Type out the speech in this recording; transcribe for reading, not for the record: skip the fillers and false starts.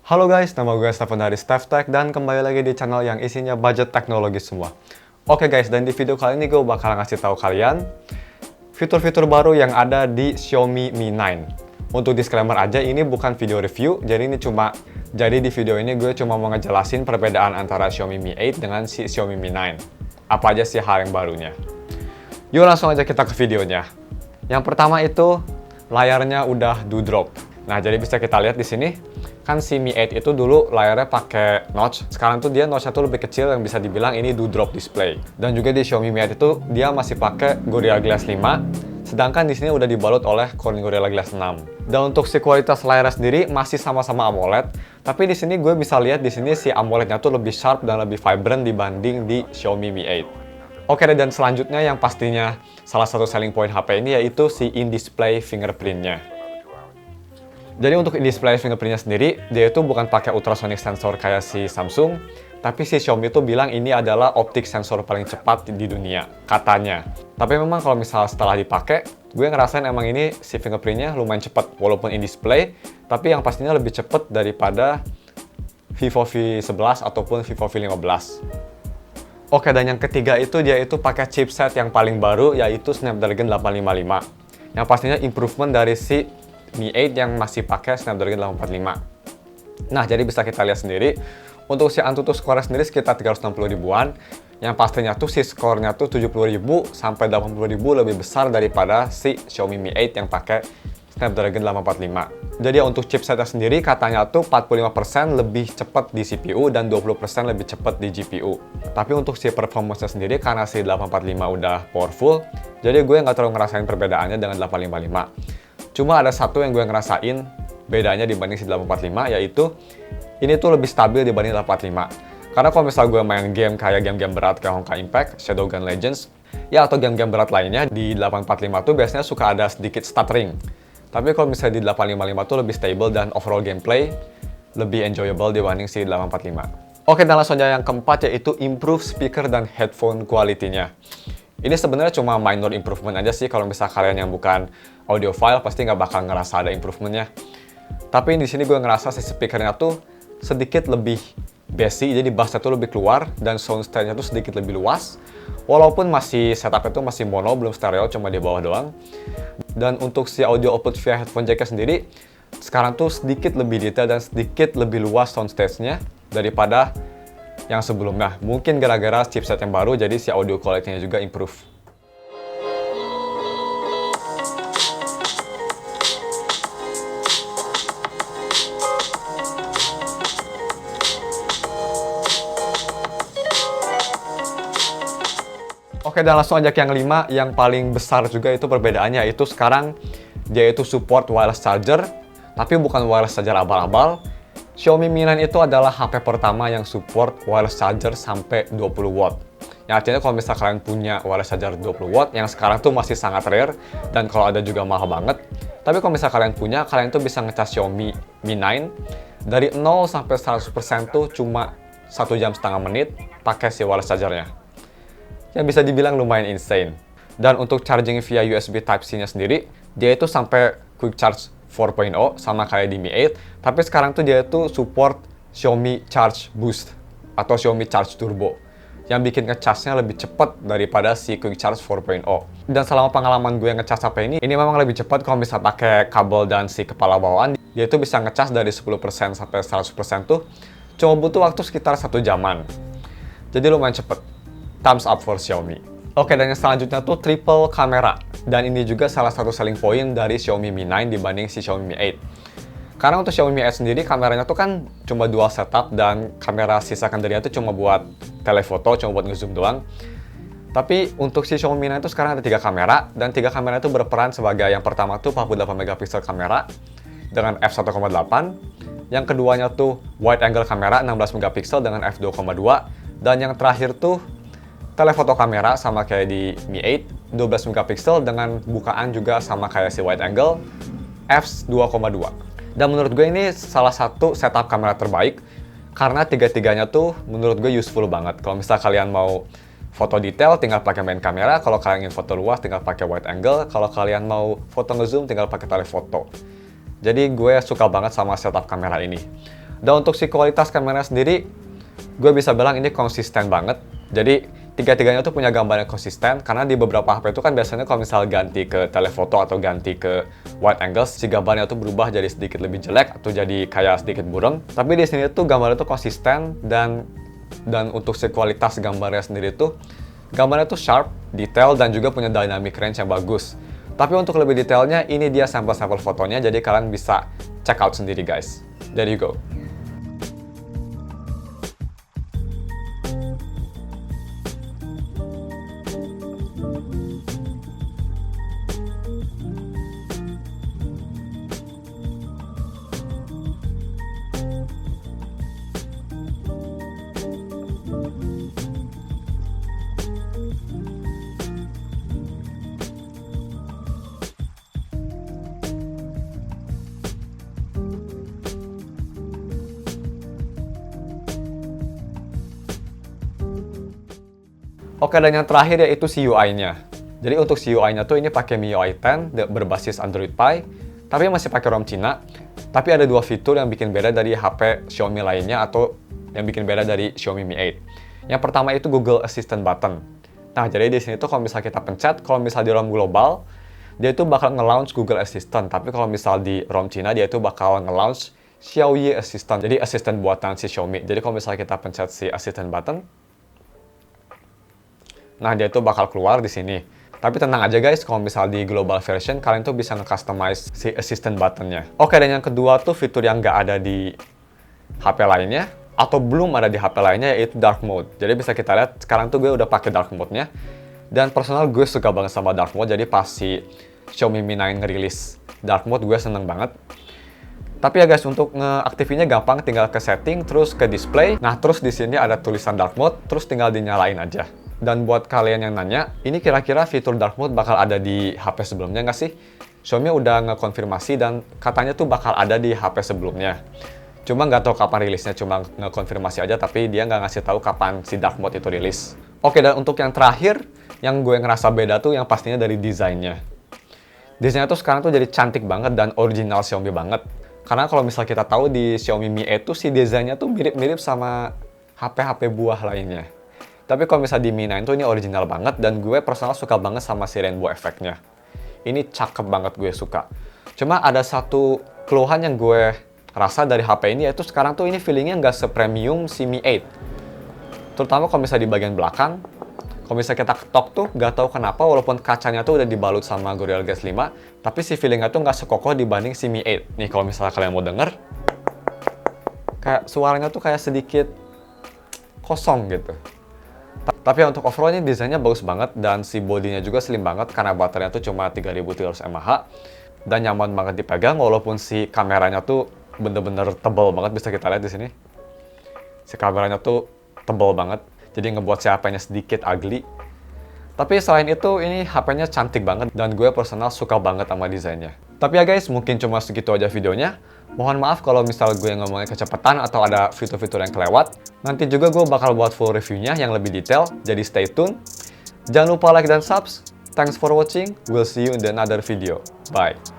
Halo guys, nama gue Stefan dari StefTech dan kembali lagi di channel yang isinya budget teknologi semua. Oke guys, dan di video kali ini gue bakal ngasih tahu kalian fitur-fitur baru yang ada di Xiaomi Mi 9. Untuk disclaimer aja, ini bukan video review, jadi di video ini gue cuma mau ngejelasin perbedaan antara Xiaomi Mi 8 dengan si Xiaomi Mi 9. Apa aja sih hal yang barunya. Yuk langsung aja kita ke videonya. Yang pertama itu layarnya udah do-drop. Nah, jadi bisa kita lihat di sini, kan si Mi 8 itu dulu layarnya pakai notch. Sekarang tuh dia notch-nya tuh lebih kecil, yang bisa dibilang ini do-drop display. Dan juga di Xiaomi Mi 8 itu dia masih pakai Gorilla Glass 5, sedangkan di sini udah dibalut oleh Corning Gorilla Glass 6. Dan untuk si kualitas layarnya sendiri masih sama-sama AMOLED, tapi di sini gue bisa lihat di sini si AMOLED-nya tuh lebih sharp dan lebih vibrant dibanding di Xiaomi Mi 8. Oke, dan selanjutnya yang pastinya salah satu selling point HP ini yaitu si in-display fingerprint-nya. Jadi untuk in-display fingerprint-nya sendiri, dia itu bukan pakai ultrasonic sensor kayak si Samsung, tapi si Xiaomi itu bilang ini adalah optik sensor paling cepat di dunia, katanya. Tapi memang kalau misalnya setelah dipakai, gue ngerasain emang ini si fingerprint-nya lumayan cepat, walaupun in-display, tapi yang pastinya lebih cepat daripada Vivo V11 ataupun Vivo V15. Oke, dan yang ketiga itu dia itu pakai chipset yang paling baru yaitu Snapdragon 855. Yang pastinya improvement dari si Mi 8 yang masih pakai Snapdragon 845. Nah, jadi bisa kita lihat sendiri untuk si Antutu score sendiri sekitar 360 ribuan. Yang pastinya tuh si skornya tuh 70 ribu sampai 80 ribu lebih besar daripada si Xiaomi Mi 8 yang pakai Snapdragon 845. Jadi untuk chipsetnya sendiri katanya tuh 45% lebih cepat di CPU dan 20% lebih cepat di GPU. Tapi untuk si performance-nya sendiri karena si 845 udah powerful, jadi gue nggak terlalu ngerasain perbedaannya dengan 855. Cuma ada satu yang gue ngerasain bedanya dibanding si 845, yaitu ini tuh lebih stabil dibanding 845. Karena kalau misal gue main game kayak game-game berat kayak Honkai Impact, Shadowgun Legends, ya atau game-game berat lainnya, di 845 tuh biasanya suka ada sedikit stuttering. Tapi kalau misalnya di 855 tuh lebih stable dan overall gameplay lebih enjoyable dibanding si 845. Oke, dan langsung aja yang keempat yaitu improve speaker dan headphone quality-nya. Ini sebenarnya cuma minor improvement aja sih, kalau misalnya kalian yang bukan audiophile pasti nggak bakal ngerasa ada improvementnya. Tapi di sini gue ngerasa si speakernya tuh sedikit lebih bassy, jadi bassnya tuh lebih keluar dan sound stage-nya tuh sedikit lebih luas. Walaupun masih setup itu masih mono, belum stereo, cuma di bawah doang. Dan untuk si audio output via headphone jack sendiri, sekarang tuh sedikit lebih detail dan sedikit lebih luas sound stage-nya daripada yang sebelumnya. Mungkin gara-gara chipset yang baru, jadi si audio quality-nya juga improve. Oke, dan langsung aja ke yang 5, yang paling besar juga itu perbedaannya, yaitu sekarang dia itu support wireless charger, tapi bukan wireless charger abal-abal. Xiaomi Mi 9 itu adalah HP pertama yang support wireless charger sampai 20 watt. Yang artinya kalau misalnya kalian punya wireless charger 20 watt, yang sekarang tuh masih sangat rare, dan kalau ada juga mahal banget. Tapi kalau misalnya kalian punya, kalian tuh bisa ngecas Xiaomi Mi 9 dari 0 sampai 100% tuh cuma 1,5 jam pakai si wireless chargernya. Yang bisa dibilang lumayan insane. Dan untuk charging via USB Type-C-nya sendiri, dia itu sampai Quick Charge 4.0 sama kayak di Mi 8, tapi sekarang tuh dia itu support Xiaomi Charge Boost atau Xiaomi Charge Turbo yang bikin ngecasnya lebih cepat daripada si Quick Charge 4.0. Dan selama pengalaman gue ngecas HP ini memang lebih cepat kalau misalnya pakai kabel dan si kepala bawaan. Dia itu bisa ngecas dari 10% sampai 100% tuh cuma butuh waktu sekitar 1 jaman. Jadi lumayan cepet. Thumbs up for Xiaomi. Oke, dan yang selanjutnya tuh triple kamera. Dan ini juga salah satu selling point dari Xiaomi Mi 9 dibanding si Xiaomi Mi 8. Karena untuk Xiaomi Mi 8 sendiri kameranya tuh kan cuma dual setup dan kamera sisa secondary itu cuma buat telefoto, cuma buat ngezoom doang. Tapi untuk si Xiaomi Mi 9 itu sekarang ada 3 kamera, dan 3 kamera itu berperan sebagai yang pertama tuh 48 megapiksel kamera dengan f1.8. Yang keduanya tuh wide angle kamera 16 megapiksel dengan f2.2. Dan yang terakhir tuh telefoto kamera sama kayak di Mi 8, 12 megapiksel dengan bukaan juga sama kayak si wide angle, f2.2. Dan menurut gue ini salah satu setup kamera terbaik, karena tiga-tiganya tuh menurut gue useful banget. Kalau misalnya kalian mau foto detail, tinggal pakai main kamera. Kalau kalian ingin foto luas, tinggal pakai wide angle. Kalau kalian mau foto ngezoom, tinggal pakai telefoto. Jadi gue suka banget sama setup kamera ini. Dan untuk si kualitas kamera sendiri, gue bisa bilang ini konsisten banget. Jadi tiga-tiganya tuh punya gambar yang konsisten, karena di beberapa HP itu kan biasanya kalau misal ganti ke telefoto atau ganti ke wide angle, si gambarnya tuh berubah jadi sedikit lebih jelek atau jadi kayak sedikit burem. Tapi di sini tuh gambarnya tuh konsisten, dan untuk si kualitas gambarnya sendiri tuh gambarnya tuh sharp, detail, dan juga punya dynamic range yang bagus. Tapi untuk lebih detailnya, ini dia sampel-sampel fotonya, jadi kalian bisa check out sendiri guys. There you go. Oke, dan yang terakhir yaitu si UI-nya. Jadi untuk si UI-nya tuh ini pakai MIUI 10 berbasis Android Pie, tapi masih pakai ROM Cina. Tapi ada dua fitur yang bikin beda dari HP Xiaomi lainnya atau yang bikin beda dari Xiaomi Mi 8. Yang pertama itu Google Assistant button. Nah, jadi di sini tuh kalau misal kita pencet, kalau misal di ROM global, dia itu bakal nge-launch Google Assistant. Tapi kalau misal di ROM Cina, dia itu bakal nge-launch Xiaoyi Assistant. Jadi assistant buatan si Xiaomi. Jadi kalau misal kita pencet si Assistant button, nah, dia itu bakal keluar di sini. Tapi tenang aja guys, kalau misal di global version, kalian tuh bisa nge-customize si assistant button-nya. Oke, dan yang kedua tuh fitur yang nggak ada di HP lainnya, atau belum ada di HP lainnya, yaitu dark mode. Jadi bisa kita lihat, sekarang tuh gue udah pakai dark mode-nya. Dan personal gue suka banget sama dark mode, jadi pas si Xiaomi Mi 9 ngerilis dark mode, gue seneng banget. Tapi ya guys, untuk ngeaktifinnya gampang, tinggal ke setting, terus ke display. Nah, terus di sini ada tulisan dark mode, terus tinggal dinyalain aja. Dan buat kalian yang nanya, ini kira-kira fitur dark mode bakal ada di HP sebelumnya nggak sih? Xiaomi udah ngekonfirmasi dan katanya tuh bakal ada di HP sebelumnya. Cuma nggak tahu kapan rilisnya, cuma ngekonfirmasi aja, tapi dia nggak ngasih tahu kapan si dark mode itu rilis. Oke, dan untuk yang terakhir, yang gue ngerasa beda tuh yang pastinya dari desainnya. Desainnya tuh sekarang tuh jadi cantik banget dan original Xiaomi banget. Karena kalau misal kita tahu di Xiaomi Mi 8 tuh si desainnya tuh mirip-mirip sama HP-HP buah lainnya. Tapi kalau misalnya di Mi 9 tuh ini original banget, dan gue personal suka banget sama si rainbow effect-nya. Ini cakep banget, gue suka. Cuma ada satu keluhan yang gue rasa dari HP ini, yaitu sekarang tuh ini feelingnya nggak se-premium si Mi 8. Terutama kalau misalnya di bagian belakang, kalau misalnya kita ketok tuh, nggak tahu kenapa walaupun kacanya tuh udah dibalut sama Gorilla Glass 5, tapi si feelingnya tuh nggak sekokoh dibanding si Mi 8. Nih kalau misalnya kalian mau denger, kayak suaranya tuh kayak sedikit kosong gitu. Tapi untuk overall ini desainnya bagus banget, dan si bodinya juga slim banget karena baterainya tuh cuma 3300 mAh dan nyaman banget dipegang, walaupun si kameranya tuh bener-bener tebal banget, bisa kita lihat di sini. Si kameranya tuh tebal banget, jadi ngebuat si HP-nya sedikit ugly. Tapi selain itu, ini HP-nya cantik banget dan gue personal suka banget sama desainnya. Tapi ya guys, mungkin cuma segitu aja videonya. Mohon maaf kalau misal gue ngomongnya kecepatan atau ada fitur-fitur yang kelewat. Nanti juga gue bakal buat full reviewnya yang lebih detail, jadi stay tune. Jangan lupa like dan subs. Thanks for watching. We'll see you in the another video. Bye.